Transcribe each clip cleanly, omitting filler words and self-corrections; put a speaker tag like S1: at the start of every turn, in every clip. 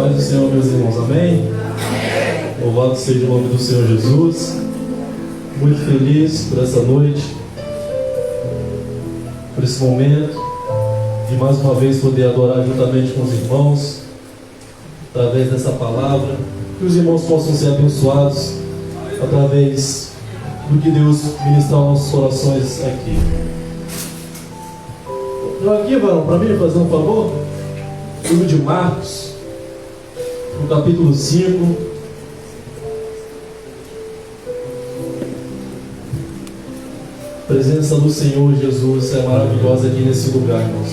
S1: paz do Senhor, meus irmãos, amém? Louvado seja o nome do Senhor Jesus. Muito feliz por essa noite, por esse momento, de mais uma vez poder adorar juntamente com os irmãos, através dessa palavra, que os irmãos possam ser abençoados através do que Deus ministrar aos nossos corações aqui. Então aqui, varão, para mim fazer um favor, livro de Marcos, no capítulo 5, a presença do Senhor Jesus é maravilhosa aqui nesse lugar, irmãos.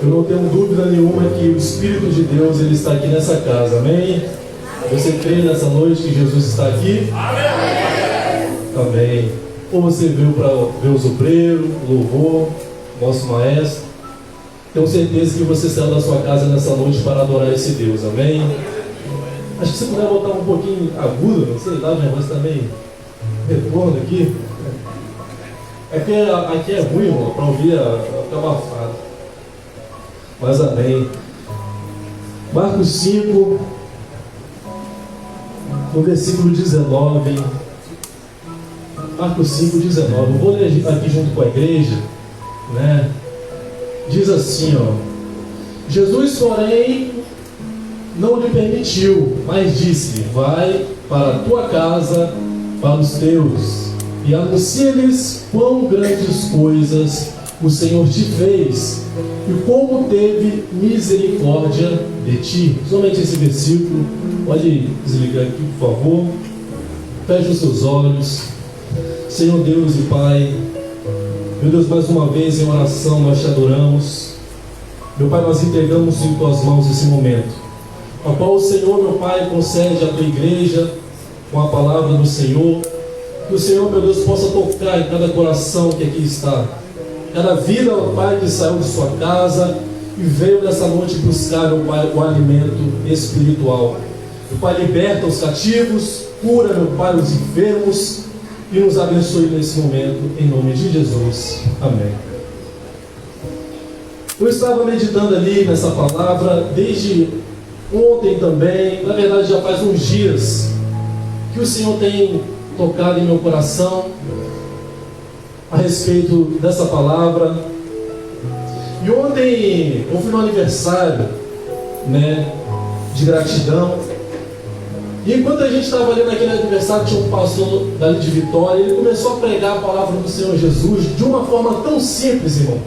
S1: Eu não tenho dúvida nenhuma que o Espírito de Deus ele está aqui nessa casa, amém? Você crê nessa noite que Jesus está aqui? Amém. Ou você veio para ver o sobreiro, o louvor, nosso maestro. Tenho certeza que você saiu da sua casa nessa noite para adorar esse Deus, amém? Acho que se puder botar um pouquinho agudo, não sei, tá, minha voz está meio retorno aqui. É que aqui é ruim, irmão, para ouvir ficar abafado. Mas amém. Marcos 5, no versículo 19. Marcos 5, 19. Eu vou ler aqui junto com a igreja, né? Diz assim, ó: Jesus, porém, não lhe permitiu, mas disse: vai para a tua casa, para os teus, e anuncia-lhes quão grandes coisas o Senhor te fez e como teve misericórdia de ti. Somente esse versículo. Pode desligar aqui, por favor. Feche os seus olhos. Senhor Deus e Pai, meu Deus, mais uma vez em oração nós te adoramos. Meu Pai, nós entregamos em tuas mãos esse momento, ao qual o Senhor, meu Pai, concede à tua igreja com a palavra do Senhor. Que o Senhor, meu Deus, possa tocar em cada coração que aqui está, cada vida, meu Pai, que saiu de sua casa e veio nessa noite buscar, meu Pai, o alimento espiritual. Meu Pai, liberta os cativos, cura, meu Pai, os enfermos e nos abençoe nesse momento, em nome de Jesus. Amém. Eu estava meditando ali nessa palavra desde ontem também, na verdade já faz uns dias, que o Senhor tem tocado em meu coração a respeito dessa palavra. E ontem eu fui no aniversário, né, de gratidão. E enquanto a gente estava ali naquele aniversário, tinha um pastor dali de Vitória, ele começou a pregar a palavra do Senhor Jesus de uma forma tão simples, irmão.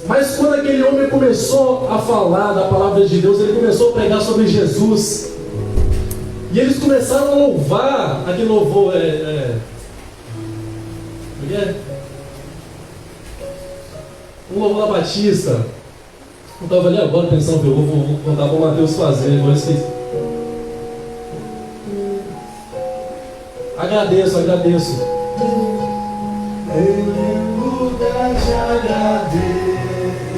S1: Mas quando aquele homem começou a falar da palavra de Deus, ele começou a pregar sobre Jesus. E eles começaram a louvar, aquele louvor um louvor da Batista. Eu estava ali agora pensando que eu vou contar para o Mateus fazer, agora esqueci. Agradeço.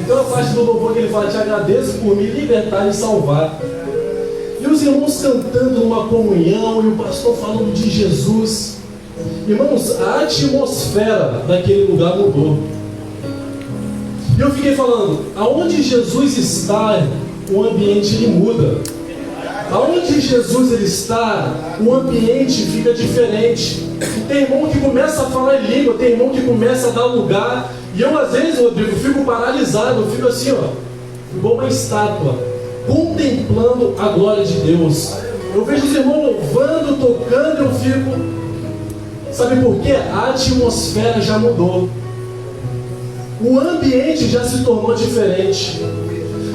S1: Então a parte do louvor que ele fala: te agradeço por me libertar e salvar. E os irmãos cantando numa comunhão, e o pastor falando de Jesus. Irmãos, a atmosfera daquele lugar mudou. E eu fiquei falando, aonde Jesus está, o ambiente ele muda. Aonde Jesus ele está, o ambiente fica diferente. Tem irmão que começa a falar em língua, tem irmão que começa a dar lugar. E eu às vezes, Rodrigo, fico paralisado, eu fico assim, ó, igual uma estátua, contemplando a glória de Deus. Eu vejo os irmãos louvando, tocando, eu fico... Sabe por quê? A atmosfera já mudou. O ambiente já se tornou diferente.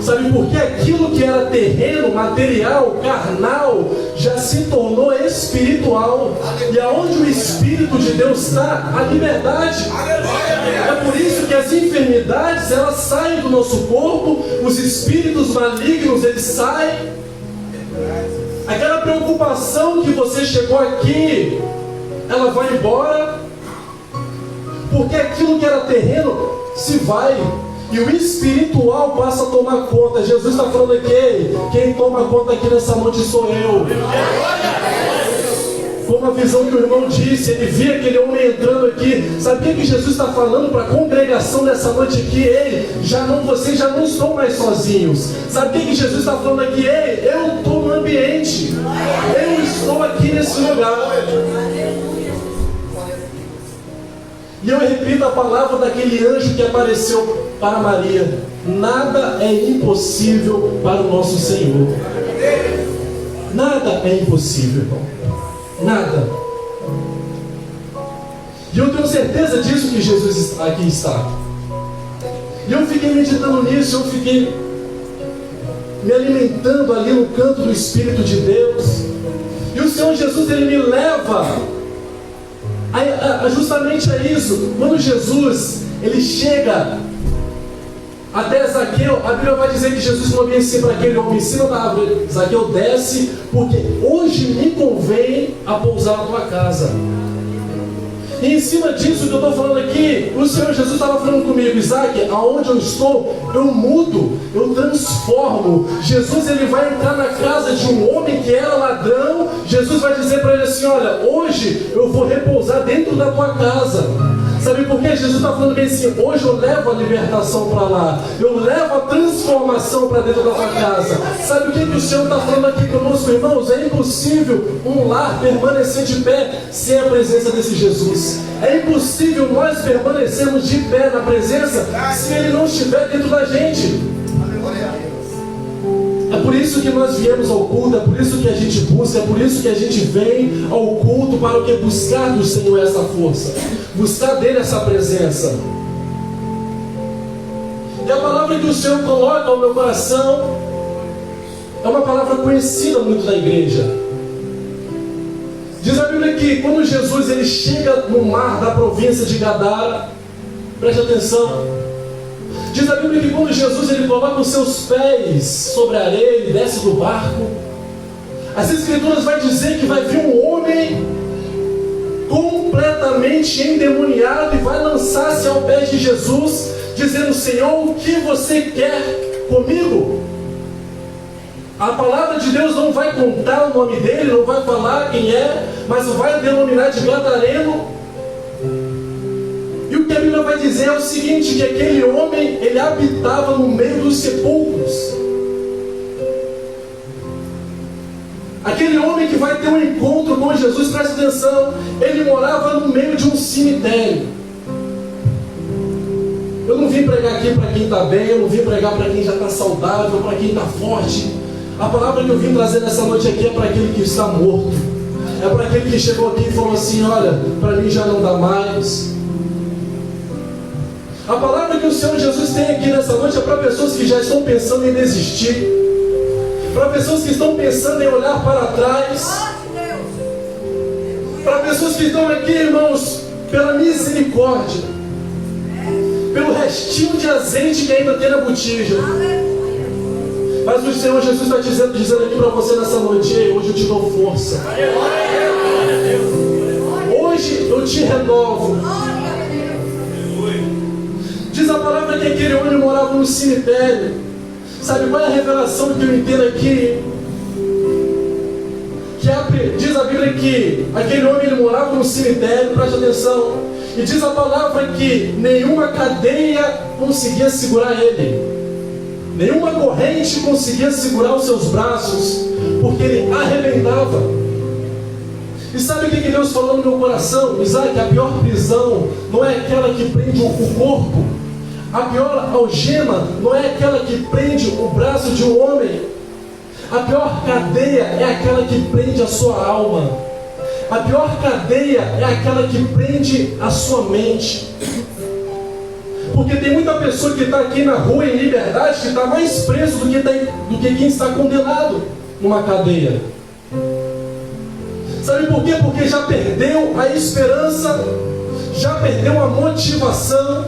S1: Sabe por quê? Aquilo que era terreno, material, carnal, já se tornou espiritual. E aonde o Espírito de Deus está, a liberdade. É por isso que as enfermidades, elas saem do nosso corpo, os espíritos malignos, eles saem. Aquela preocupação que você chegou aqui, ela vai embora. Porque aquilo que era terreno se vai. E o espiritual passa a tomar conta. Jesus está falando aqui: quem toma conta aqui nessa noite sou eu. como a visão que o irmão disse, ele via aquele homem entrando aqui. Sabe o que Jesus está falando para a congregação nessa noite aqui? Ei, vocês já não estão mais sozinhos. Sabe o que Jesus está falando aqui? Ei, eu estou no ambiente, eu estou aqui nesse lugar. E eu repito a palavra daquele anjo que apareceu para Maria: nada é impossível para o nosso Senhor. Nada é impossível, irmão. Nada. E eu tenho certeza disso, que Jesus aqui está. E eu fiquei meditando nisso, eu fiquei me alimentando ali no canto do Espírito de Deus. E o Senhor Jesus, ele me leva justamente a isso. Quando Jesus, ele chega até Zaqueu, a Bíblia vai dizer que Jesus falou bem assim para aquele homem em cima da árvore: Zaqueu, desce, porque hoje me convém a pousar na tua casa. E em cima disso que eu estou falando aqui, o Senhor Jesus estava falando comigo: Isaac, aonde eu estou, eu mudo, eu transformo. Jesus, ele vai entrar na casa de um homem que era ladrão. Jesus vai dizer para ele assim: olha, hoje eu vou repousar dentro da tua casa. Sabe por quê? Jesus está falando bem assim: hoje eu levo a libertação para lá, eu levo a transformação para dentro da tua casa. Sabe o que o Senhor está falando aqui conosco, irmãos? É impossível um lar permanecer de pé sem a presença desse Jesus. É impossível nós permanecermos de pé na presença se Ele não estiver dentro da gente. É por isso que nós viemos ao culto, é por isso que a gente busca, é por isso que a gente vem ao culto, para o que? Buscar do Senhor essa força, buscar dele essa presença. E a palavra que o Senhor coloca ao meu coração é uma palavra conhecida muito da igreja. Diz a Bíblia que quando Jesus, ele chega no mar da província de Gadara, preste atenção. Diz a Bíblia que quando Jesus, ele coloca os seus pés sobre a areia, ele desce do barco. As Escrituras vai dizer que vai vir um homem completamente endemoniado e vai lançar-se ao pé de Jesus, dizendo: Senhor, o que você quer comigo? A palavra de Deus não vai contar o nome dele, não vai falar quem é, mas vai denominar de gadareno. E o que a Bíblia vai dizer é o seguinte: que aquele homem, ele habitava no meio dos sepulcros. Aquele homem que vai ter um encontro com Jesus, presta atenção, ele morava no meio de um cemitério. Eu não vim pregar aqui para quem está bem, eu não vim pregar para quem já está saudável, para quem está forte. A palavra que eu vim trazer nessa noite aqui é para aquele que está morto. É para aquele que chegou aqui e falou assim: olha, para mim já não dá mais. A palavra que o Senhor Jesus tem aqui nessa noite é para pessoas que já estão pensando em desistir, para pessoas que estão pensando em olhar para trás, para pessoas que estão aqui, irmãos, pela misericórdia, pelo restinho de azeite que ainda tem na botija. Mas o Senhor Jesus está dizendo aqui para você nessa noite: hoje eu te dou força, hoje eu te renovo. Diz a palavra que aquele homem morava no cemitério. Sabe qual é a revelação que eu entendo aqui? Diz a Bíblia que aquele homem, ele morava no cemitério, preste atenção. E diz a palavra que nenhuma cadeia conseguia segurar ele, nenhuma corrente conseguia segurar os seus braços, porque ele arrebentava. E sabe o que Deus falou no meu coração? Isaac, a pior prisão não é aquela que prende o corpo. A pior algema não é aquela que prende o braço de um homem. A pior cadeia é aquela que prende a sua alma. A pior cadeia é aquela que prende a sua mente. Porque tem muita pessoa que está aqui na rua em liberdade, que está mais preso do que quem está condenado numa cadeia. Sabe por quê? Porque já perdeu a esperança, já perdeu a motivação,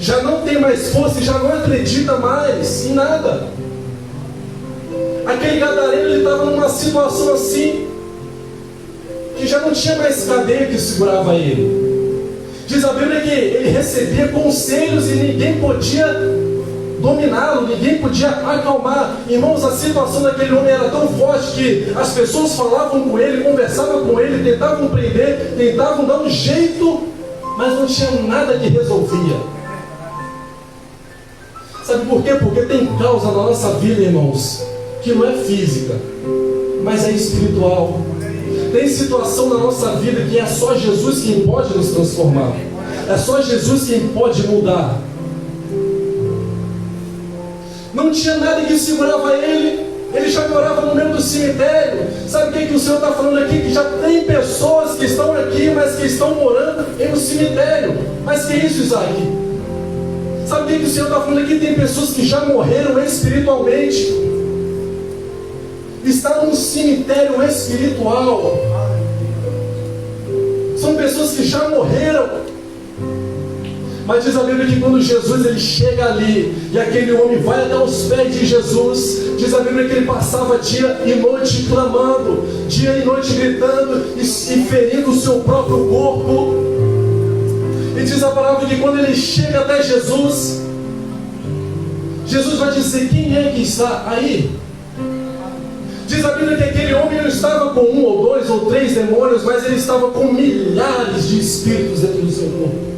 S1: já não tem mais força e já não acredita mais em nada. Aquele gadareno, ele estava numa situação assim, que já não tinha mais cadeia que segurava ele. Diz a Bíblia que ele recebia conselhos e ninguém podia dominá-lo, ninguém podia acalmar. Irmãos, a situação daquele homem era tão forte que as pessoas falavam com ele, conversavam com ele, tentavam prender, tentavam dar um jeito, mas não tinha nada que resolvia. Sabe por quê? Porque tem causa na nossa vida, irmãos, que não é física, mas é espiritual. Tem situação na nossa vida que é só Jesus quem pode nos transformar. É só Jesus quem pode mudar. Não tinha nada que segurava ele. Ele já morava no meio do cemitério. Sabe o que o Senhor está falando aqui? Que já tem pessoas que estão aqui, mas que estão morando em um cemitério. Mas que é isso, Isaac? Sabe o que o Senhor está falando aqui? Tem pessoas que já morreram espiritualmente. Está num cemitério espiritual. São pessoas que já morreram. Mas diz a Bíblia que quando Jesus ele chega ali e aquele homem vai até os pés de Jesus, diz a Bíblia que ele passava dia e noite clamando, dia e noite gritando e ferindo o seu próprio corpo. E diz a palavra que quando ele chega até Jesus, Jesus vai dizer: quem é que está aí? Diz a Bíblia que aquele homem não estava com 1 ou 2 ou 3 demônios, mas ele estava com milhares de espíritos dentro do seu corpo.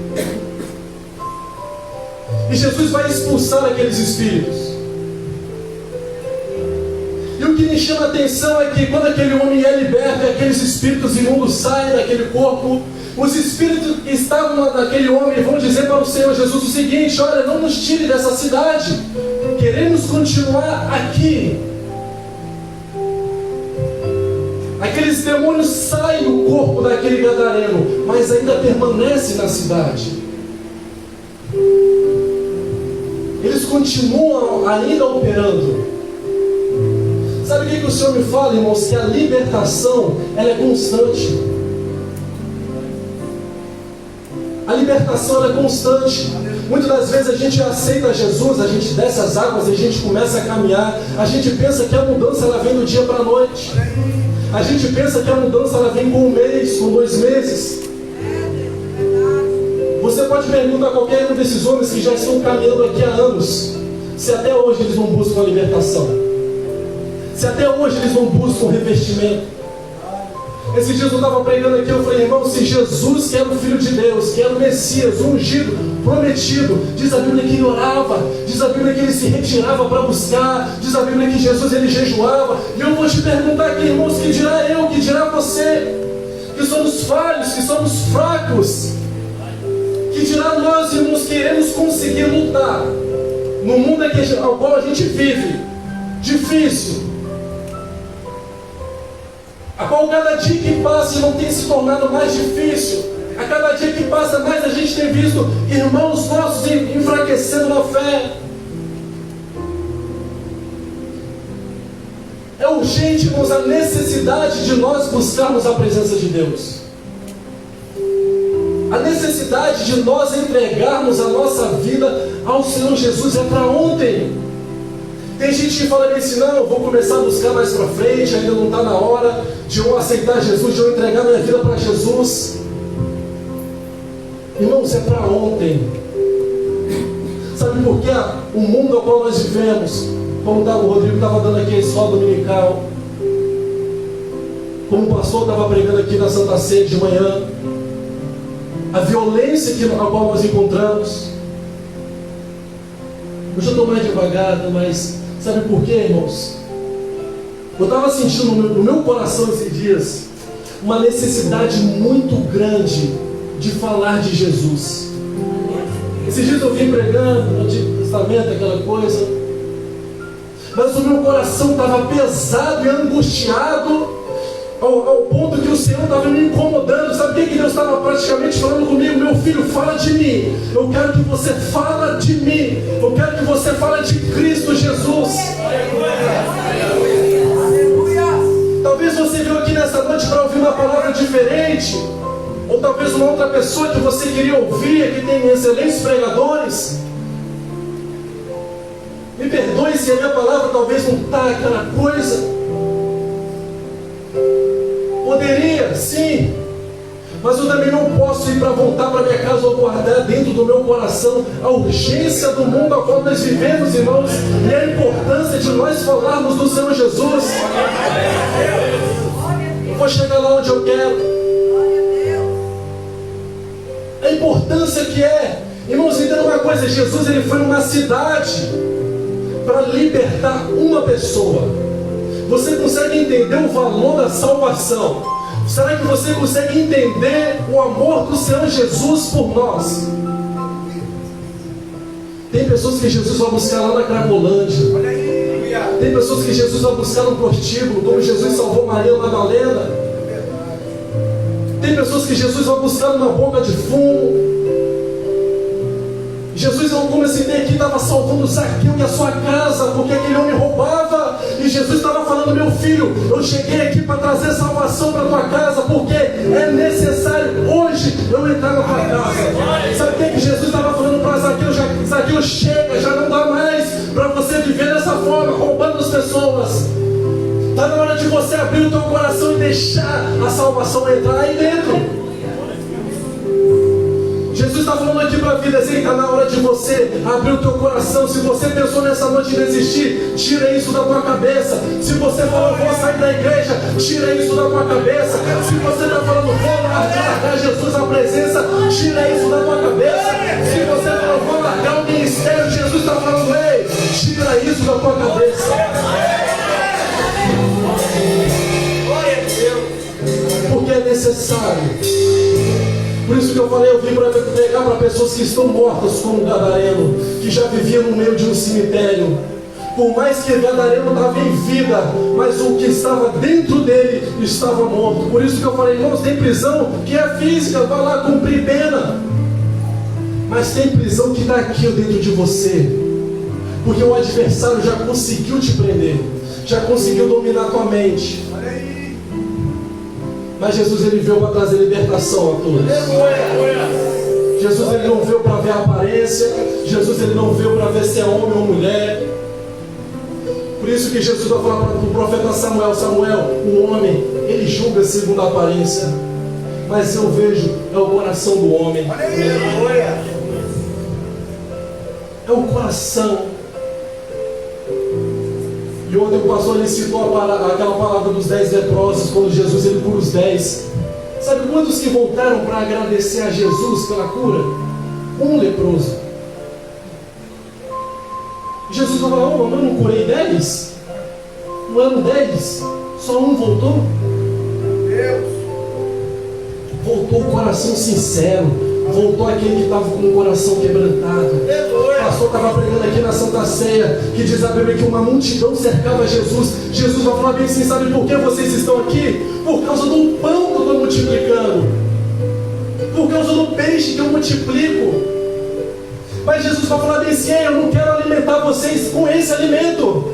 S1: E Jesus vai expulsar aqueles espíritos. E o que me chama a atenção é que quando aquele homem é liberto e aqueles espíritos imundos saem daquele corpo, os espíritos que estavam naquele homem vão dizer para o Senhor Jesus o seguinte: olha, não nos tire dessa cidade, queremos continuar aqui. Aqueles demônios saem do corpo daquele gadareno, mas ainda permanecem na cidade. Eles continuam ainda operando. Sabe o que o Senhor me fala, irmãos? Que a libertação, ela é constante. A libertação, ela é constante. Muitas das vezes a gente aceita Jesus, a gente desce as águas, a gente começa a caminhar, a gente pensa que a mudança ela vem do dia para a noite. A gente pensa que a mudança ela vem com 1 mês, com 2 meses. Você pode perguntar a qualquer um desses homens que já estão caminhando aqui há anos, se até hoje eles não buscam a libertação, se até hoje eles não buscam revestimento. Esses dias eu estava pregando aqui, eu falei: irmão, se Jesus, que era o Filho de Deus, que era o Messias, o ungido, prometido, diz a Bíblia que ele orava, diz a Bíblia que ele se retirava para buscar, diz a Bíblia que Jesus ele jejuava. E eu vou te perguntar aqui, irmãos, que dirá eu, que dirá você, que somos falhos, que somos fracos, que dirá nós, irmãos, que iremos conseguir lutar no mundo ao qual a gente vive, difícil, a qual cada dia que passa não tem se tornado mais difícil. A cada dia que passa mais a gente tem visto irmãos nossos enfraquecendo na fé. É urgente, irmãos, a necessidade de nós buscarmos a presença de Deus. A necessidade de nós entregarmos a nossa vida ao Senhor Jesus é para ontem. Tem gente que fala assim: não, eu vou começar a buscar mais para frente, ainda não está na hora de eu aceitar Jesus, de eu entregar minha vida para Jesus. Irmãos, é para ontem. Sabe por quê? O mundo ao qual nós vivemos, como o Rodrigo estava dando aqui a escola dominical, como o pastor estava pregando aqui na Santa Ceia de manhã, a violência a qual nós encontramos. Eu já estou mais devagar, mas sabe por quê, irmãos? Eu estava sentindo no meu coração esses dias uma necessidade muito grande de falar de Jesus. Esses dias eu vim pregando no Antigo Testamento, aquela coisa, mas o meu coração estava pesado e angustiado ao ponto que o Senhor estava me incomodando. Sabe o que Deus estava praticamente falando comigo? Meu filho, fala de mim. Eu quero que você fale de mim. Eu quero que você fale de Cristo Jesus. Talvez você veio aqui nessa noite para ouvir uma palavra diferente, ou talvez uma outra pessoa que você queria ouvir, que tem excelentes pregadores. Me perdoe se a minha palavra talvez não está aquela coisa. Poderia, sim. Mas eu também não posso ir para voltar para minha casa ou guardar dentro do meu coração a urgência do mundo a qual nós vivemos, irmãos, e a importância de nós falarmos do Senhor Jesus. Eu vou chegar lá onde eu quero. A importância que é, irmãos, entenda uma coisa: Jesus ele foi numa cidade para libertar uma pessoa. Você consegue entender o valor da salvação? Será que você consegue entender o amor do Senhor Jesus por nós? Tem pessoas que Jesus vai buscar lá na Cracolândia. Tem pessoas que Jesus vai buscar no prostíbulo, como Jesus salvou Maria Madalena. Tem pessoas que Jesus vai buscar numa boca de fumo. Jesus, em algumas ideias aqui, estava salvando Zaqueu e a sua casa, porque aquele homem roubava. E Jesus estava falando: meu filho, eu cheguei aqui para trazer salvação para a tua casa, porque é necessário hoje eu entrar na tua casa. Sabe o que Jesus estava falando para Zaqueu? Zaqueu, chega, já não dá mais para você viver dessa forma, roubando as pessoas. Está na hora de você abrir o teu coração e deixar a salvação entrar aí dentro. Jesus está falando aqui para a vida, assim, está na hora de você abrir o teu coração. Se você pensou nessa noite em desistir, tira isso da tua cabeça. Se você falou: vou sair da igreja, tira isso da tua cabeça. Se você está falando: vou largar Jesus a presença, tira isso da tua cabeça. Se você falou: vou largar o ministério, Jesus está falando: ei, tira isso da tua cabeça. Porque é necessário. Por isso que eu falei, eu vim para pregar para pessoas que estão mortas como Gadareno, que já viviam no meio de um cemitério. Por mais que Gadareno estava em vida, mas o que estava dentro dele estava morto. Por isso que eu falei: irmãos, tem prisão que é física, vai lá cumprir pena. Mas tem prisão que está aqui dentro de você, porque o adversário já conseguiu te prender, já conseguiu dominar tua mente. Mas Jesus ele veio para trazer libertação a todos. Jesus ele não veio para ver a aparência. Jesus ele não veio para ver se é homem ou mulher. Por isso que Jesus vai falar para o profeta Samuel: Samuel, o homem ele julga segundo a aparência, mas eu vejo é o coração do homem. É o coração. E ontem o pastor ele citou aquela palavra dos 10 leprosos, quando Jesus ele cura os 10. Sabe quantos que voltaram para agradecer a Jesus pela cura? Um leproso. Jesus falou: mas eu não curei 10? Não eram 10? Só um voltou? Voltou o coração sincero. Voltou aquele que estava com o coração quebrantado. O pastor estava pregando aqui na Santa Ceia, que diz a Bíblia que uma multidão cercava Jesus. Jesus vai falar bem assim: sabe por que vocês estão aqui? Por causa do pão que eu estou multiplicando, por causa do peixe que eu multiplico. Mas Jesus vai falar bem assim: eu não quero alimentar vocês com esse alimento,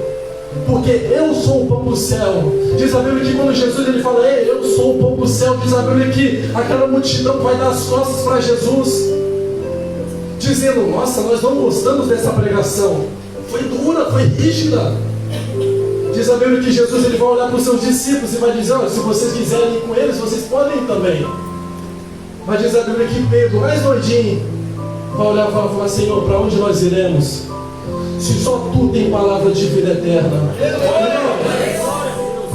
S1: porque eu sou o pão do céu. Diz a Bíblia que quando Jesus ele fala: ei, eu sou o pão do céu, diz a Bíblia que aquela multidão vai dar as costas para Jesus, dizendo: nossa, nós não gostamos dessa pregação, foi dura, foi rígida. Diz a Bíblia que Jesus ele vai olhar para os seus discípulos e vai dizer: olha, se vocês quiserem ir com eles, vocês podem ir também. Mas diz a Bíblia que Pedro, mais doidinho, vai olhar e vai falar: Senhor, para onde nós iremos? Se só tu tem palavra de vida eterna.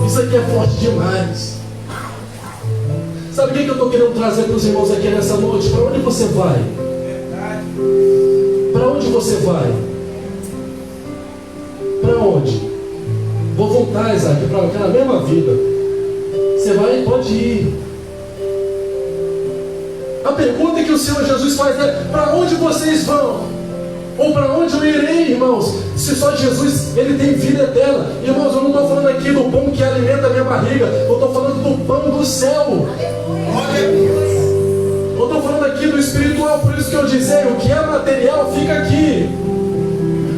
S1: Isso aqui é forte demais. Sabe o que eu estou querendo trazer para os irmãos aqui nessa noite? Para onde você vai? Para onde você vai? Para onde? Vou voltar, Isaac, para aquela mesma vida. Você vai, pode ir. A pergunta que o Senhor Jesus faz é: para onde vocês vão? Ou para onde eu irei, irmãos? Se só Jesus ele tem vida eterna. Irmãos, eu não estou falando aqui do pão que alimenta a minha barriga, eu estou falando do pão do céu. Eu estou falando aqui do espiritual. Por isso que eu dizia: o que é material fica aqui.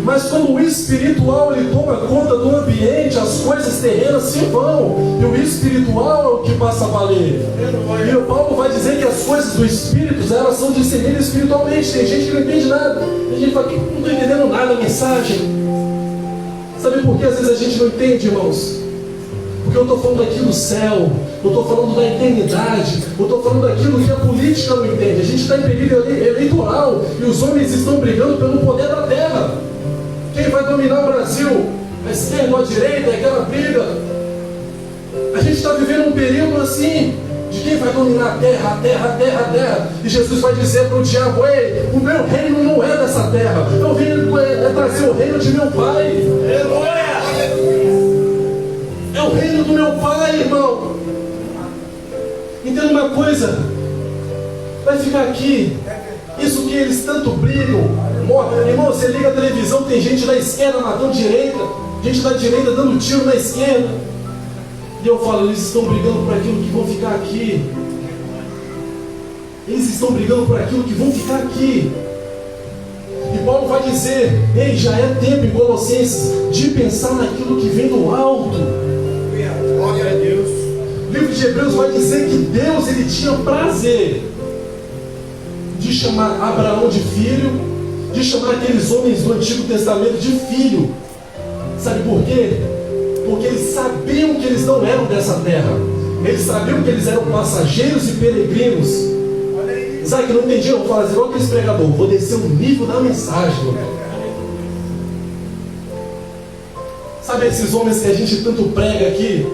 S1: Mas quando o espiritual ele toma conta do ambiente, as coisas terrenas se vão, e o espiritual é o que passa a valer. E o Paulo vai dizer que as coisas do espírito, elas são discernidas espiritualmente. Tem gente que não entende nada. Tem gente que fala: não estou entendendo nada a mensagem. Sabe por que às vezes a gente não entende, irmãos? Porque eu estou falando aqui do céu, eu estou falando da eternidade, eu estou falando daquilo que a política não entende. A gente está em período eleitoral e os homens estão brigando pelo poder da terra. Quem vai dominar o Brasil? A esquerda ou a direita? É aquela briga. A gente está vivendo um período assim, de quem vai dominar a terra, a terra, a terra, a terra. E Jesus vai dizer para o diabo: ei, o meu reino não é dessa terra, eu venho trazer o reino de meu Pai. É o reino do meu Pai, irmão. Entenda uma coisa, vai ficar aqui, isso que eles tanto brigam, irmão, você liga a televisão, tem gente da esquerda matando direita, gente da direita dando tiro na esquerda, e eu falo, eles estão brigando por aquilo que vão ficar aqui, eles estão brigando por aquilo que vão ficar aqui. E Paulo vai dizer: ei, já é tempo em Colossenses de pensar naquilo que vem do alto.
S2: Glória a Deus.
S1: O livro de Hebreus vai dizer que Deus, ele tinha prazer de chamar Abraão de filho, de chamar aqueles homens do Antigo Testamento de filho. Sabe por quê? Porque eles sabiam que eles não eram dessa terra. Eles sabiam que eles eram passageiros e peregrinos. Sabe que não entendiam? Eu vou fazer igual aqueles pregadores, vou descer o nível da mensagem. Sabe esses homens que a gente tanto prega aqui?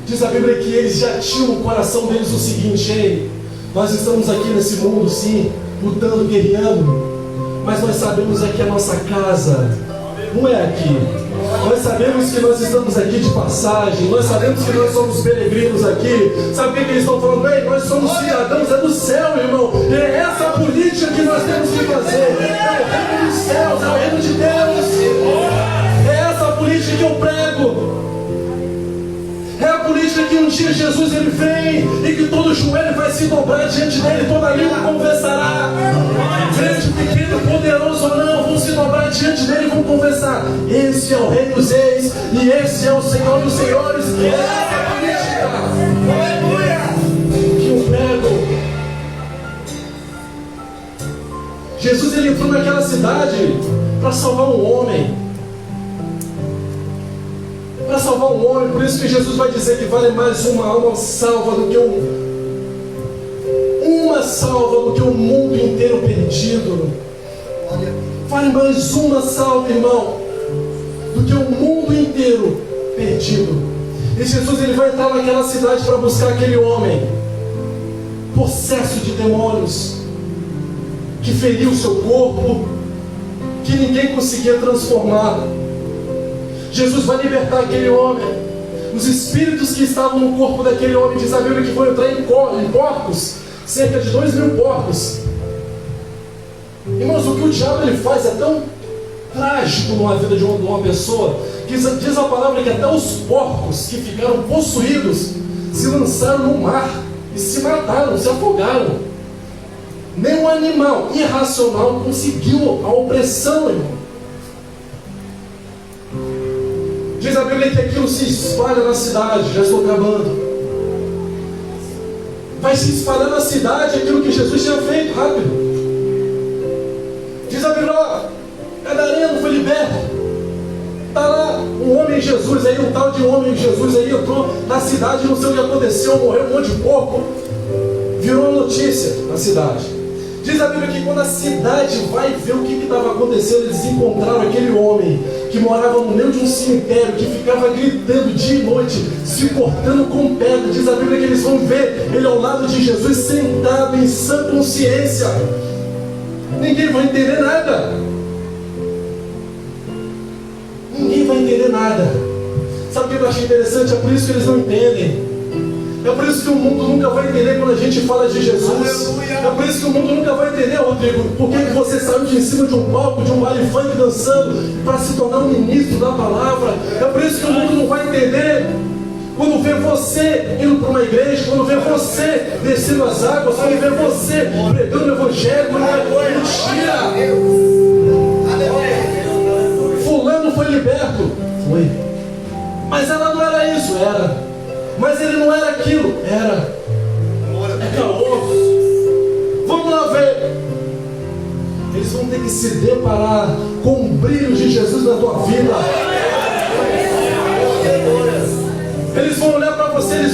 S1: Diz a Bíblia que eles já tinham no coração deles o seguinte: ei, nós estamos aqui nesse mundo sim, lutando, guerreando, mas nós sabemos aqui a nossa casa não é aqui. Nós sabemos que nós estamos aqui de passagem, nós sabemos que nós somos peregrinos aqui. Sabe o que eles estão falando? Ei, nós somos cidadãos, é do céu, irmão. É essa a política que nós temos que fazer. É o reino dos céus, é o reino de Deus. É essa a política que eu prego. É a política que um dia Jesus ele vem e que todo joelho vai se dobrar diante dele, toda língua confessará. Grande, pequeno, poderoso ou não, vão se dobrar diante dele e vão confessar: esse é o Rei dos Reis e esse é o Senhor dos Senhores. É essa a política que eu prego. Jesus ele entrou naquela cidade para salvar um homem. Para salvar um homem, por isso que Jesus vai dizer que vale mais uma alma salva do que uma salva do que o mundo inteiro perdido. Vale mais uma salva, irmão, do que o mundo inteiro perdido. E Jesus ele vai entrar naquela cidade para buscar aquele homem possesso de demônios, que feriu o seu corpo, que ninguém conseguia transformar. Jesus vai libertar aquele homem. Os espíritos que estavam no corpo daquele homem, diz a Bíblia que foi entrar em porcos, cerca de 2.000 porcos. Irmãos, o que o diabo ele faz é tão trágico na vida de uma pessoa, que diz a palavra que até os porcos que ficaram possuídos se lançaram no mar e se mataram, se afogaram. Nenhum animal irracional conseguiu a opressão, irmão. Diz a Bíblia que aquilo se espalha na cidade. Já estou acabando. Vai se espalhar na cidade aquilo que Jesus tinha feito, rápido. Diz a Bíblia: ó, Gadareno foi liberto. Está lá um homem Jesus aí, um tal de homem Jesus aí entrou na cidade, não sei o que aconteceu, morreu um monte de porco. Virou uma notícia na cidade. Diz a Bíblia que quando a cidade vai ver o que estava acontecendo, eles encontraram aquele homem que morava no meio de um cemitério, que ficava gritando dia e noite, se cortando com pedra. Diz a Bíblia que eles vão ver ele ao lado de Jesus, sentado em sã consciência. Ninguém vai entender nada. Ninguém vai entender nada. Sabe o que eu achei interessante? É por isso que eles não entendem. É por isso que o mundo nunca vai entender quando a gente fala de Jesus. É por isso que o mundo nunca vai entender, Rodrigo, por que você saiu de cima de um palco, de um baile funk dançando para se tornar um ministro da palavra. É por isso que o mundo não vai entender quando vê você indo para uma igreja, quando vê você descendo as águas, quando vê você pregando o evangelho. Não é mentira. Fulano foi liberto. Foi. Mas ela não era isso. Era. Mas ele não era aquilo. Era. É caô. Vamos lá ver. Eles vão ter que se deparar com o brilho de Jesus na tua vida. Eles vão olhar para você, eles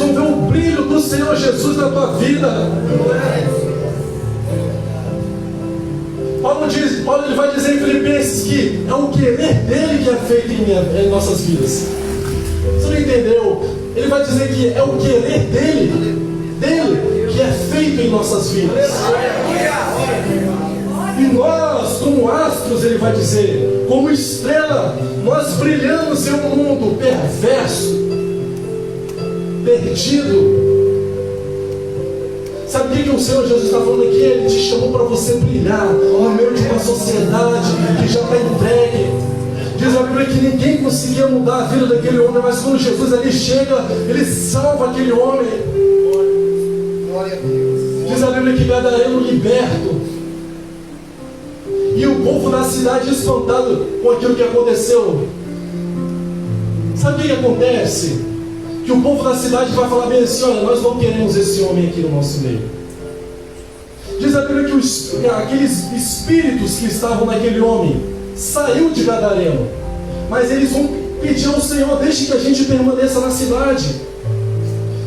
S1: Senhor Jesus na tua vida. Paulo ele vai dizer em Filipenses que é o querer dele que é feito em nossas vidas. Você não entendeu? Ele vai dizer que é o querer dele que é feito em nossas vidas. E nós, como astros, ele vai dizer, como estrela, nós brilhamos em um mundo perverso, perdido. Sabe o que o Senhor Jesus está falando aqui? Ele te chamou para você brilhar no meio de uma sociedade que já está entregue. Diz a Bíblia que ninguém conseguia mudar a vida daquele homem, mas quando Jesus ali chega, ele salva aquele homem. Diz a Bíblia que Gadareno liberto. E o povo da cidade espantado com aquilo que aconteceu. Sabe o que acontece? Que o povo da cidade vai falar bem assim: olha, nós não queremos esse homem aqui no nosso meio. Diz a Bíblia que aqueles espíritos que estavam naquele homem saiu de Gadareno, mas eles vão pedir ao Senhor: deixe que a gente permaneça na cidade.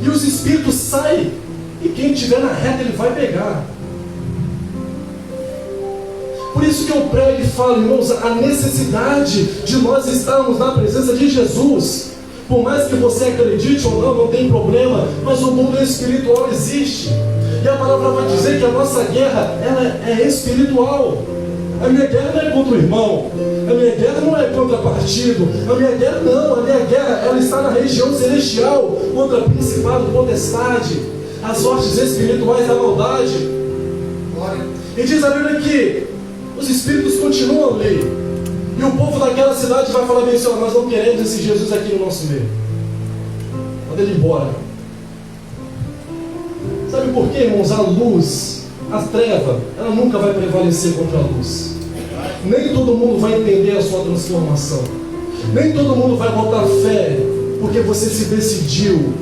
S1: E os espíritos saem, e quem estiver na reta ele vai pegar. Por isso que eu prego e falo, irmãos, a necessidade de nós estarmos na presença de Jesus. Por mais que você acredite ou não, não tem problema, mas o mundo espiritual existe. E a palavra vai dizer que a nossa guerra, ela é espiritual. A minha guerra não é contra o irmão, a minha guerra não é contra partido, a minha guerra não, a minha guerra ela está na região celestial, contra principado, potestade, as sortes espirituais da maldade. E diz a Bíblia que os espíritos continuam ali. E o povo daquela cidade vai falar bem assim: nós não queremos esse Jesus aqui no nosso meio. Manda ele embora. Sabe por quê, irmãos? A luz, a treva, ela nunca vai prevalecer contra a luz. Nem todo mundo vai entender a sua transformação. Nem todo mundo vai botar fé porque você se decidiu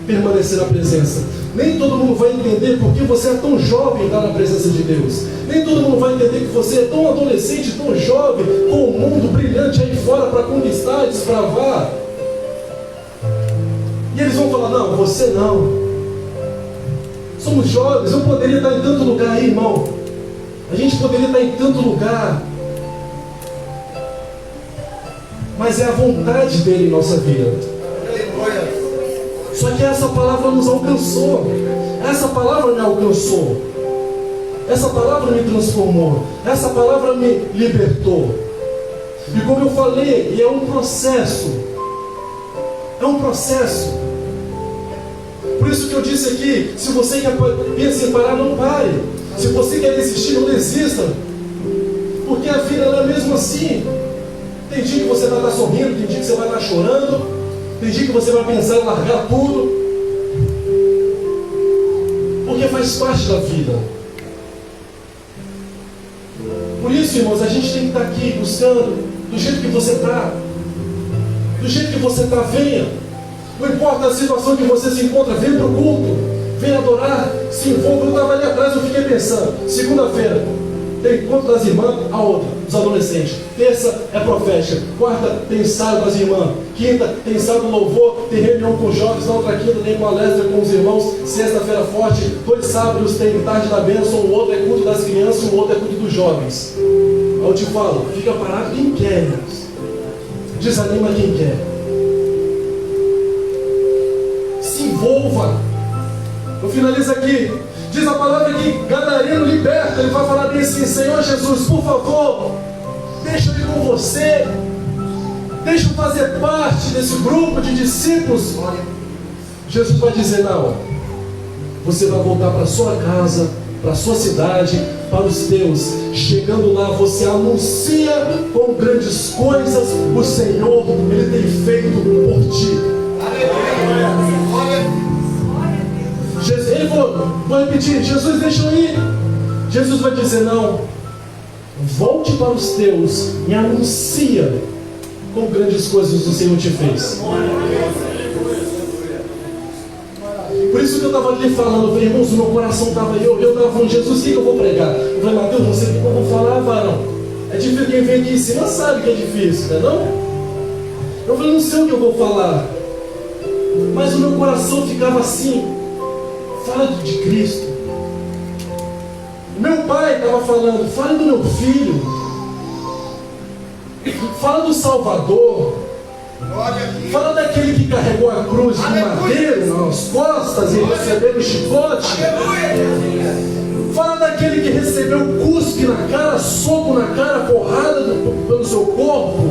S1: permanecer na presença. Nem todo mundo vai entender porque você é tão jovem e está na presença de Deus. Nem todo mundo vai entender que você é tão adolescente, tão jovem, com o mundo brilhante aí fora para conquistar, desbravar. E eles vão falar: não, você não. Somos jovens, eu poderia estar em tanto lugar aí, irmão. A gente poderia estar em tanto lugar. Mas é a vontade dele em nossa vida. Só que essa palavra nos alcançou. Essa palavra me alcançou. Essa palavra me transformou. Essa palavra me libertou. E como eu falei, é um processo. É um processo. Por isso que eu disse aqui: se você pensa em parar, não pare. Se você quer desistir, não desista. Porque a vida ela é mesmo assim. Tem dia que você vai estar sorrindo, tem dia que você vai estar chorando. Tem dia que você vai pensar em largar tudo, porque faz parte da vida. Por isso, irmãos, a gente tem que estar aqui buscando do jeito que você está. Do jeito que você está, venha. Não importa a situação que você se encontra, venha para o culto, venha adorar, se envolva. Eu estava ali atrás, eu fiquei pensando: segunda-feira tem encontro das irmãs, a outra, dos adolescentes. Terça é profética. Quarta tem ensaio das irmãs. Quinta tem ensaio do louvor. Tem reunião com os jovens. Na outra quinta tem palestra com os irmãos. Sexta-feira forte. 2 sábados tem tarde da bênção. O outro é culto das crianças. O outro é culto dos jovens. Aí eu te falo: fica parado quem quer, irmãos. Desanima quem quer. Se envolva. Eu finalizo aqui. Diz a palavra que Gadareno liberta. Ele vai falar bem assim: Senhor Jesus, por favor, deixa eu ir com você. Deixa eu fazer parte desse grupo de discípulos. Jesus vai dizer: não, você vai voltar para sua casa, para sua cidade, para os teus. Chegando lá, você anuncia com grandes coisas o Senhor Ele tem feito por ti. Ele falou, vou repetir: Jesus, deixa eu ir. Jesus vai dizer: não, volte para os teus e anuncia com grandes coisas o Senhor te fez. Por isso que eu estava ali falando, eu falei: irmãos, o meu coração estava aí, eu estava falando: Jesus, o que eu vou pregar? Eu falei: Mateus, não sei o que eu vou falar, varão. É difícil, quem vem aqui em cima sabe que é difícil, não é não? Eu falei: não sei o que eu vou falar. Mas o meu coração ficava assim. fala de Cristo. Meu pai estava falando, fala do meu filho, fala do Salvador, fala daquele que carregou a cruz de madeira nas costas e recebeu o chicote. Fala daquele que recebeu cuspe na cara, soco na cara, porrada pelo seu corpo.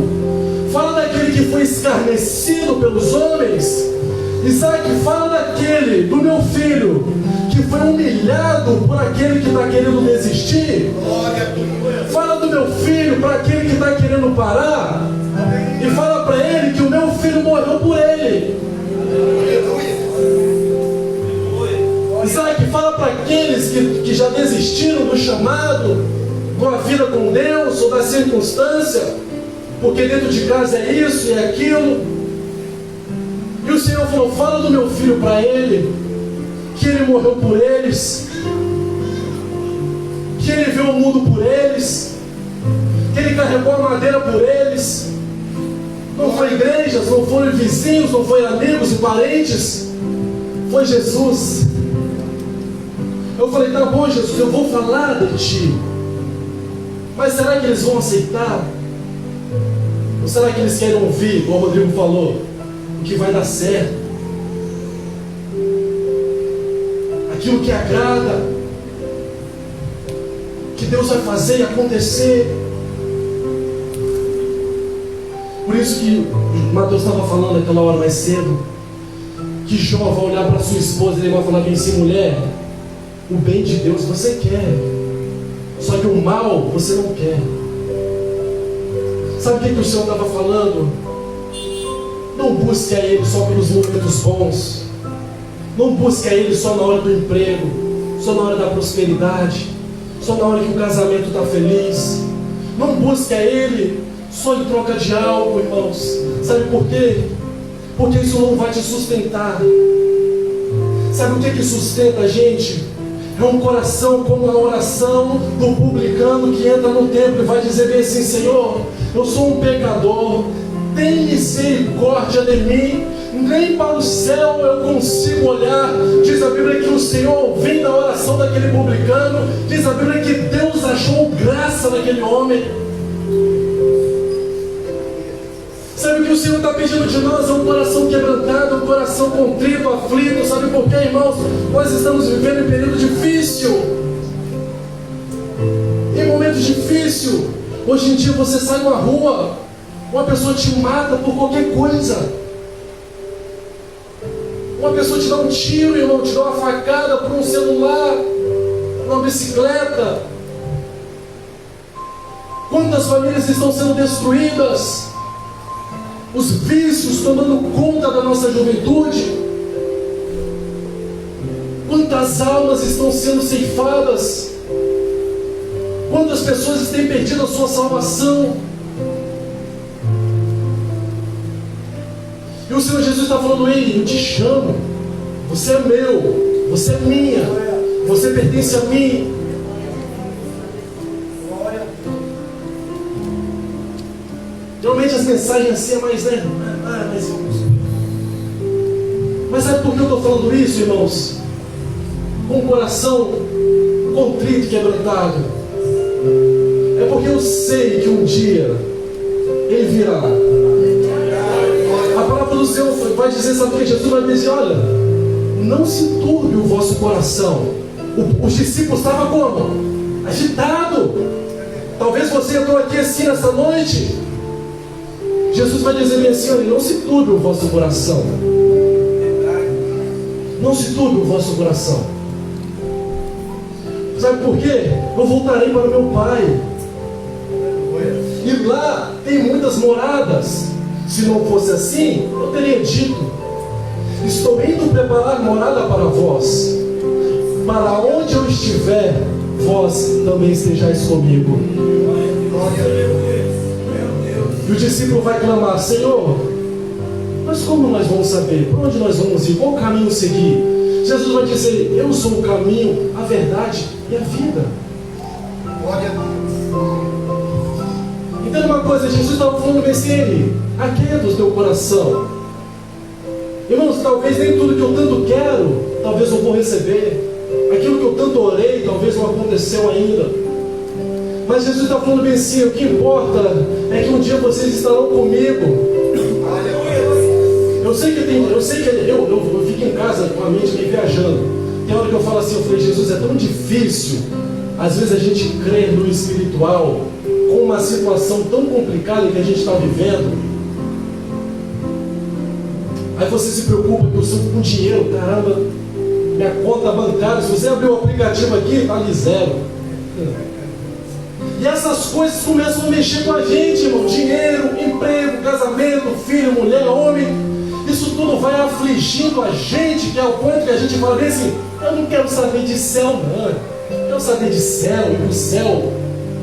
S1: Fala daquele que foi escarnecido pelos homens. Isaac, fala daquele, do meu filho, que foi humilhado por aquele que está querendo desistir. Fala do meu filho para aquele que está querendo parar. E fala para ele que o meu filho morreu por ele. Isaac, fala para aqueles que já desistiram do chamado, da vida com Deus ou da circunstância, porque dentro de casa é isso e é aquilo. E o Senhor falou, fala do meu filho para ele, que ele morreu por eles, que ele viu o mundo por eles, que ele carregou a madeira por eles. Não foi igrejas, não foram vizinhos, não foi amigos e parentes, foi Jesus. Eu falei, tá bom, Jesus, eu vou falar de ti, mas será que eles vão aceitar? Ou será que eles querem ouvir, como o Rodrigo falou, o que vai dar certo, aquilo que agrada, que Deus vai fazer e acontecer? Por isso que o Mateus estava falando aquela hora mais cedo, que Jó vai olhar para sua esposa e ele vai falar bem assim, mulher, o bem de Deus você quer, só que o mal você não quer. Sabe o que o Senhor estava falando? Não busque a Ele só pelos momentos bons, não busque a Ele só na hora do emprego, só na hora da prosperidade, só na hora que o casamento está feliz. Não busque a Ele só em troca de algo, irmãos. Sabe por quê? Porque isso não vai te sustentar. Sabe o que sustenta a gente? É um coração como a oração do publicano que entra no templo e vai dizer bem assim, Senhor, eu sou um pecador, tem misericórdia de mim, nem para o céu eu consigo olhar. Diz a Bíblia que o Senhor vem da oração daquele publicano, diz a Bíblia que Deus achou graça naquele homem. Sabe o que o Senhor está pedindo de nós? É um coração quebrantado, um coração contrito, aflito. Sabe por quê, irmãos? Nós estamos vivendo em período difícil, em momentos difíceis. Hoje em dia você sai na rua, uma pessoa te mata por qualquer coisa. Uma pessoa te dá um tiro, irmão, te dá uma facada por um celular, uma bicicleta. Quantas famílias estão sendo destruídas? Os vícios tomando conta da nossa juventude. Quantas almas estão sendo ceifadas? Quantas pessoas têm perdido a sua salvação? E o Senhor Jesus está falando, ei, eu te chamo, você é meu, você é minha, você pertence a mim. Geralmente as mensagens assim é mais, né? Mas sabe por que eu estou falando isso, irmãos? Com o coração contrito e quebrantado. É porque eu sei que um dia Ele virá. A palavra do Senhor vai dizer, sabe o que? Jesus vai dizer, olha, não se turbe o vosso coração. Os discípulos estavam como? Agitado. Talvez você entrou aqui assim nessa noite. Jesus vai dizer bem assim, olha, não se turbe o vosso coração. Não se turbe o vosso coração. Sabe por quê? Eu voltarei para o meu Pai. E lá tem muitas moradas. Se não fosse assim, eu teria dito, estou indo preparar morada para vós. Para onde eu estiver, vós também estejais comigo. E o discípulo vai clamar, Senhor, mas como nós vamos saber? Por onde nós vamos ir? Qual caminho seguir? Jesus vai dizer, eu sou o caminho, a verdade e a vida. Entenda uma coisa, Jesus estava falando bem assim, aquieta o teu coração. Irmãos, talvez nem tudo que eu tanto quero, talvez eu vou receber. Aquilo que eu tanto orei, talvez não aconteceu ainda. Mas Jesus está falando bem assim: o que importa é que um dia vocês estarão comigo. Eu sei que eu fico em casa com a mente meio viajando. Tem hora que eu falo assim, eu falei: Jesus, é tão difícil às vezes a gente crer no espiritual com uma situação tão complicada que a gente está vivendo. Aí você se preocupa com dinheiro, caramba, minha conta bancária, se você abrir o aplicativo aqui, está ali zero. E essas coisas começam a mexer com a gente, irmão. Dinheiro, emprego, casamento, filho, mulher, homem. Isso tudo vai afligindo a gente, que é o ponto que a gente fala assim: eu não quero saber de céu, não. Eu quero saber de céu, ir para o céu,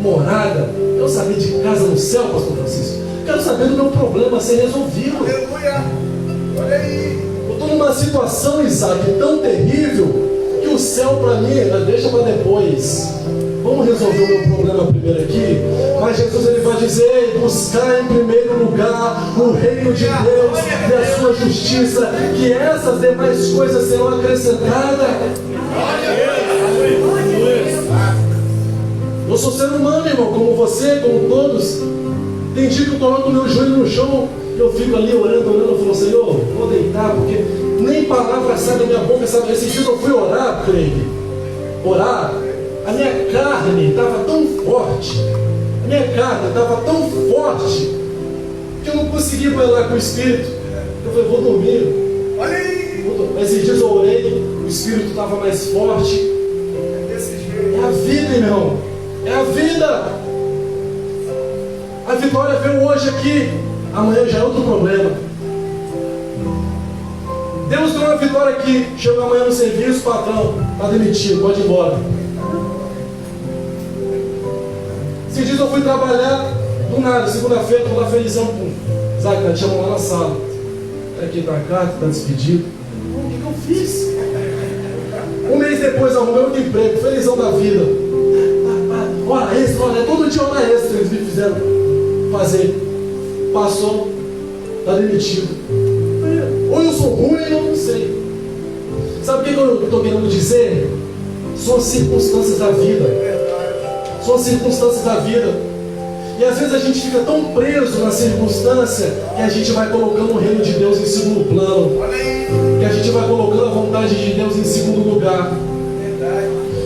S1: morada. Eu quero saber de casa no céu, pastor Francisco. Eu quero saber do meu problema ser resolvido.
S2: Aleluia. Olha aí.
S1: Eu estou numa situação, Isaac, tão terrível, que o céu para mim, deixa para depois. Vamos resolver o meu problema primeiro aqui. Mas Jesus, ele vai dizer: buscar em primeiro lugar o reino de Deus e a sua justiça, que essas demais coisas serão acrescentadas. Eu sou ser humano, irmão, como você, como todos. Tem dia que eu coloco o meu joelho no chão, eu fico ali orando, eu falo: Senhor, vou deitar, porque nem palavra sai da minha boca, sabe? Esses dias eu fui orar, Craig. Orar. A minha carne estava tão forte, que eu não conseguia falar com o Espírito. Eu falei: vou dormir.
S2: Olha aí.
S1: Mas esses dias eu orei, o Espírito estava mais forte. É a vida, irmão. É a vida. A vitória veio hoje aqui, amanhã já é outro problema. Deus deu uma vitória aqui, chega amanhã no serviço, patrão, está demitido, pode ir embora. Esses dias eu fui trabalhar, do nada, segunda-feira, estou lá felizão com o Isaac, te chamam lá na sala. Está aqui tua carta, está despedido. O que eu fiz? Um mês depois arrumei outro emprego, felizão da vida. Hora extra, todo dia hora extra eles me fizeram fazer. Passou, está demitido. Ou eu sou ruim, eu não sei. Sabe o que eu estou querendo dizer? São as circunstâncias da vida. São as circunstâncias da vida. E às vezes a gente fica tão preso na circunstância que a gente vai colocando o reino de Deus em segundo plano. Que a gente vai colocando a vontade de Deus em segundo lugar.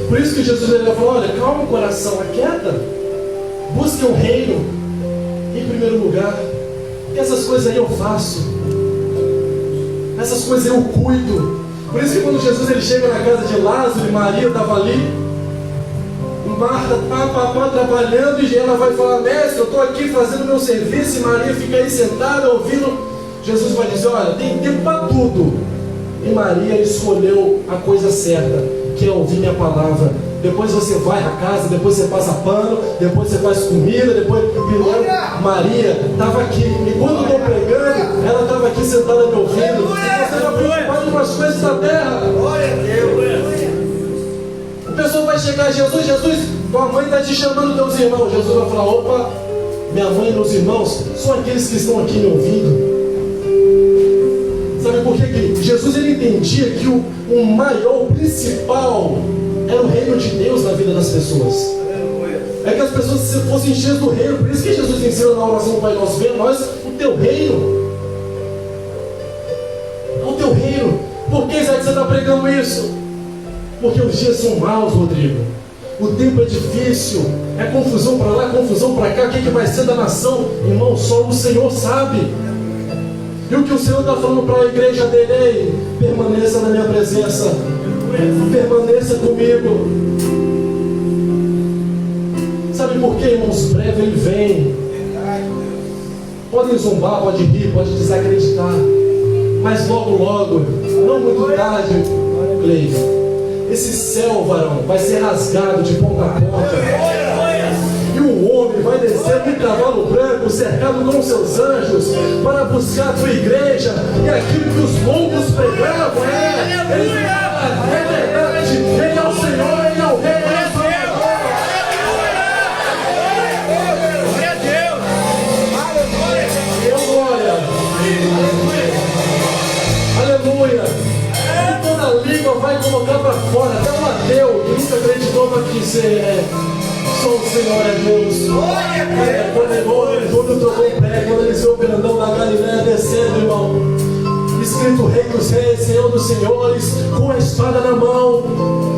S1: Por isso que Jesus ele falou: olha, calma o coração, aquieta. Busque o reino em primeiro lugar. E essas coisas aí eu faço. Essas coisas eu cuido. Por isso que quando Jesus ele chega na casa de Lázaro e Maria estava ali, Marta trabalhando, e ela vai falar: mestre, eu estou aqui fazendo meu serviço, e Maria fica aí sentada ouvindo. Jesus vai dizer: olha, tem tempo para tudo. E Maria escolheu a coisa certa, que é ouvir minha palavra. Depois você vai à casa, depois você passa pano, depois você faz comida, depois... Maria estava aqui, e quando eu estou pregando, ela estava aqui sentada me ouvindo. Você está preocupado com as coisas da terra. A pessoa vai chegar a Jesus: Jesus, tua mãe está te chamando, teus irmãos. Jesus vai falar: opa, minha mãe e meus irmãos são aqueles que estão aqui me ouvindo. Sabe por quê, querido? Jesus ele entendia que o maior, o principal, era o reino de Deus na vida das pessoas. É que as pessoas se fossem cheias do reino. Por isso que Jesus ensina na oração do Pai Nosso: venha a nós o teu reino. O teu reino. Por que, Isaac, você está pregando isso? Porque os dias são maus, Rodrigo. O tempo é difícil. É confusão para lá, confusão para cá. O que vai ser da nação? Irmão, só o Senhor sabe. E o que o Senhor está falando para a igreja dele: ei, permaneça na minha presença. Permaneça comigo. Sabe por quê, irmãos? Breve ele vem. Podem zombar, pode rir, pode desacreditar. Mas logo, logo, não muito tarde, Cleiton, esse céu, varão, vai ser rasgado de ponta a ponta. E o homem vai descer de cavalo branco, cercado com seus anjos, para buscar a tua igreja. E aquilo que os loucos pregavam é verdade. Ele é o Senhor, Ele é o Rei, Ele é o Salvador.
S2: Glória a Deus.
S1: Glória. ateu, que nunca acreditou para dizer só o Senhor é Deus. Quando trocou o pé, quando eles viram o grandão da Galileia descendo, irmão, escrito Rei dos Reis, Senhor dos Senhores, com a espada na mão,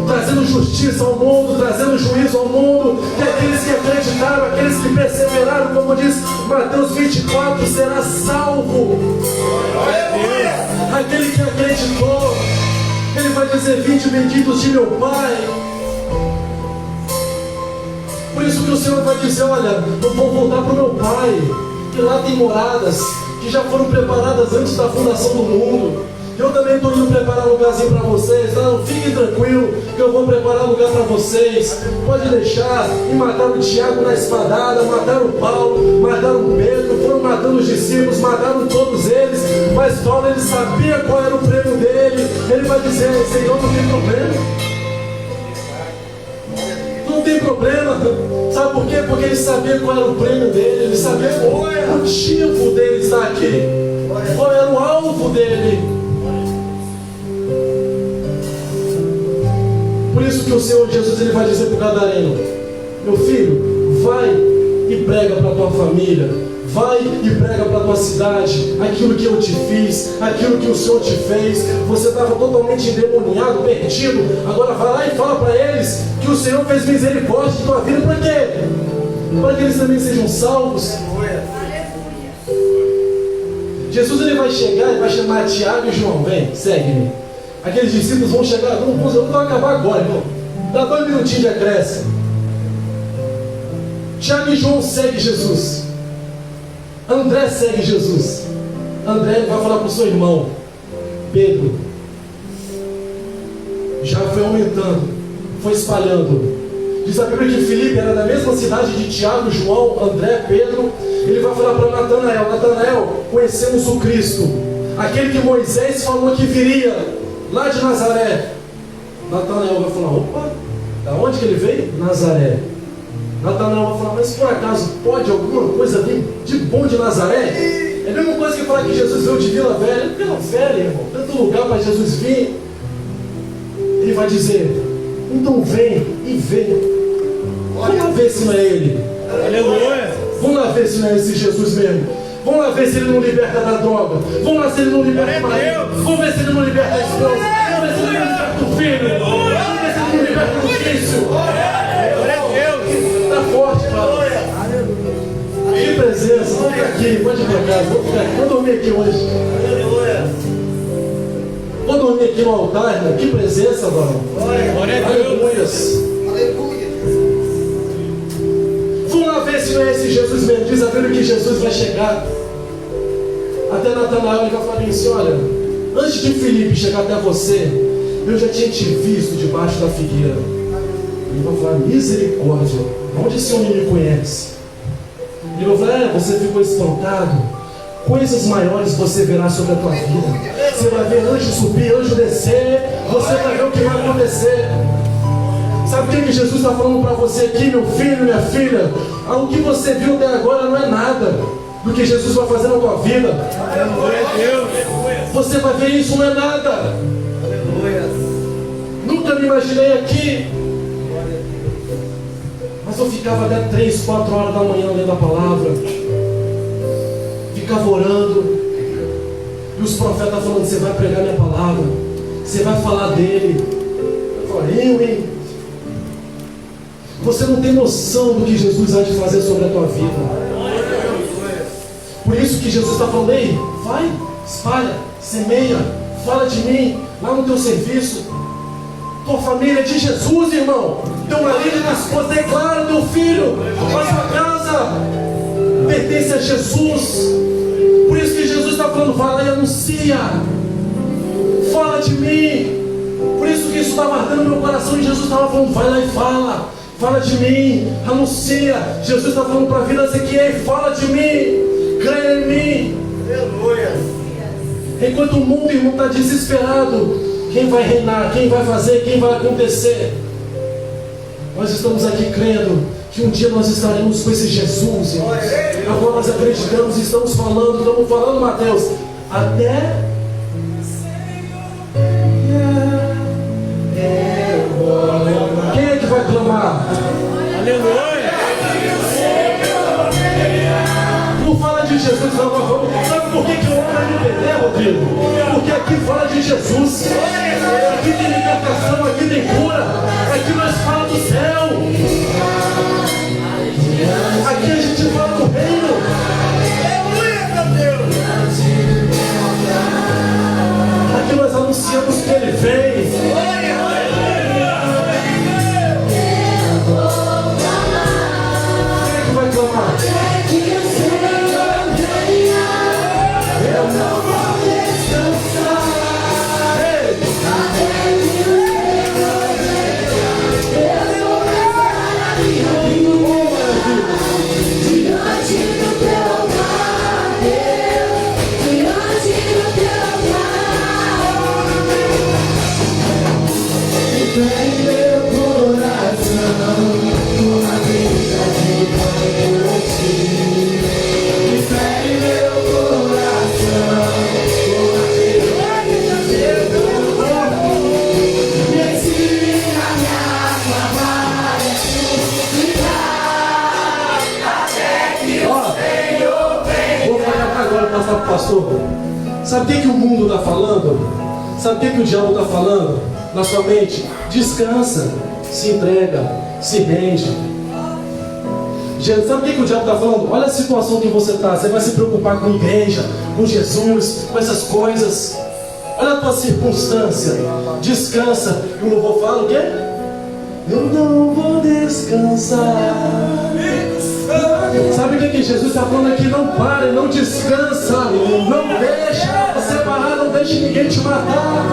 S1: trazendo justiça ao mundo, trazendo juízo ao mundo, que aqueles que acreditaram, aqueles que perseveraram, como diz Mateus 24, será salvo. Aquele que acreditou, ele vai dizer: vinde benditos de meu Pai. Por isso que o Senhor vai dizer: olha, eu vou voltar para o meu Pai, que lá tem moradas que já foram preparadas antes da fundação do mundo. Eu também estou indo preparar um lugarzinho para vocês. Não, fiquem tranquilos que eu vou preparar um lugar para vocês. Pode deixar. E mataram o Tiago na espadada, mataram o Paulo, mataram o Pedro, foram matando os discípulos, mataram todos eles. Mas Paulo, ele sabia qual era o prêmio dele. Ele vai dizer: Senhor, não tem problema. Não tem problema. Sabe por quê? Porque ele sabia qual era o prêmio dele. Ele sabia qual era o motivo dele estar aqui. Qual era o alvo dele. Por isso que o Senhor Jesus, ele vai dizer para o gadareno: meu filho, vai e prega para a tua família, vai e prega para a tua cidade aquilo que eu te fiz, aquilo que o Senhor te fez. Você estava totalmente endemoniado, perdido. Agora vai lá e fala para eles que o Senhor fez misericórdia de tua vida. Para quê? Para que eles também sejam salvos. Jesus, ele vai chegar e vai chamar Tiago e João: vem, segue-me. Aqueles discípulos vão chegar, não vai acabar agora, irmão. Dá 2 minutinhos de acréscimo. Tiago e João seguem Jesus. André segue Jesus. André vai falar para o seu irmão Pedro. Já foi aumentando, foi espalhando. Diz a Bíblia que Filipe era da mesma cidade de Tiago, João, André, Pedro. Ele vai falar para Natanael: Natanael, conhecemos o Cristo, aquele que Moisés falou que viria lá de Nazaré. Natanael vai falar: opa, da onde que ele veio? Nazaré. Natanael vai falar: mas por acaso pode alguma coisa vir de bom de Nazaré? É a mesma coisa que falar que Jesus veio de Vila Velha. Vila Velha, irmão, tanto lugar para Jesus vir. Ele vai dizer: então vem e vem. Vamos lá ver se não é ele.
S2: Aleluia.
S1: Vamos lá ver se não é esse Jesus mesmo. Vamos lá ver se ele não liberta da droga. Vamos lá se ele não liberta do marido. Vamos ver se ele não liberta da esposa. Vamos ver se ele não liberta do filho. Vamos ver se ele não liberta do vício. Está forte, cara. Que presença. Vamos ficar aqui. Pode ir para casa. Vamos ficar aqui. Vou dormir aqui hoje. Vou dormir aqui no altar, irmão. Que presença, varão. Aleluias. Vamos lá ver se não é esse Jesus mesmo. Diz a Bíblia que Jesus vai chegar até Natanael e vai falar assim: olha, antes de Filipe chegar até você, eu já tinha te visto debaixo da figueira. Ele vai falar: misericórdia, onde esse homem me conhece? Ele vai falar: você ficou espantado, coisas maiores você verá sobre a tua vida. Você vai ver anjo subir, anjo descer, você vai ver o que vai acontecer. Sabe o que Jesus está falando para você aqui, meu filho, minha filha? O que você viu até agora não é nada do que Jesus vai fazer na tua vida. Você vai ver isso, não é nada. Nunca me imaginei aqui. Mas eu ficava até 3, 4 horas da manhã lendo a palavra. Ficava orando. E os profetas falando: você vai pregar minha palavra, você vai falar dele. Eu falei: hein? Você não tem noção do que Jesus vai te fazer sobre a tua vida. Por isso que Jesus está falando: ei, vai, espalha, semeia, fala de mim lá no teu serviço. Tua família é de Jesus, irmão. Teu marido e tua esposa, declara teu filho, a sua casa pertence a Jesus. Por isso que Jesus está falando: vai lá e anuncia, fala de mim. Por isso que isso estava ardendo no meu coração e Jesus estava falando: vai lá e fala. Fala de mim, anuncia. Jesus está falando para a vida Ezequiel: fala de mim, creia em mim. Aleluia. Enquanto o mundo, irmão, está desesperado, quem vai reinar, quem vai fazer, quem vai acontecer? Nós estamos aqui crendo que um dia nós estaremos com esse Jesus, irmãos. Agora nós acreditamos e estamos falando, Mateus, até eu clamar.
S3: Aleluia.
S1: Não fala de Jesus, não, mas vamos. Sabe por que eu amo a MPD, Rodrigo? Porque aqui fala de Jesus. Aqui tem libertação, aqui tem cura. Aqui nós falamos do céu. Aqui a gente fala do reino.
S2: Aleluia, meu Deus.
S1: Aqui nós anunciamos que Ele vem. Quem é que vai clamar? Eu não vou descansar. Ei!
S4: Diante do teu altar, Deus, diante do teu altar, e vem meu coração, uma vida de por ti. E vem meu coração, uma vida de por ti. Me ensina-me a clamar e a suplicar.
S1: Vou falar agora, passar para o pastor. Sabe o que o mundo está falando? Sabe o que o diabo está falando? Na sua mente, descansa, se entrega, se rende. Gente, sabe o que o diabo está falando? Olha a situação que você está. Você vai se preocupar com a igreja, com Jesus, com essas coisas. Olha a tua circunstância. Descansa. E o louvor fala o quê? Eu não vou descansar. Sabe o que Jesus está falando aqui? Não pare, não descansa. Não deixa você parar, não deixe ninguém te matar.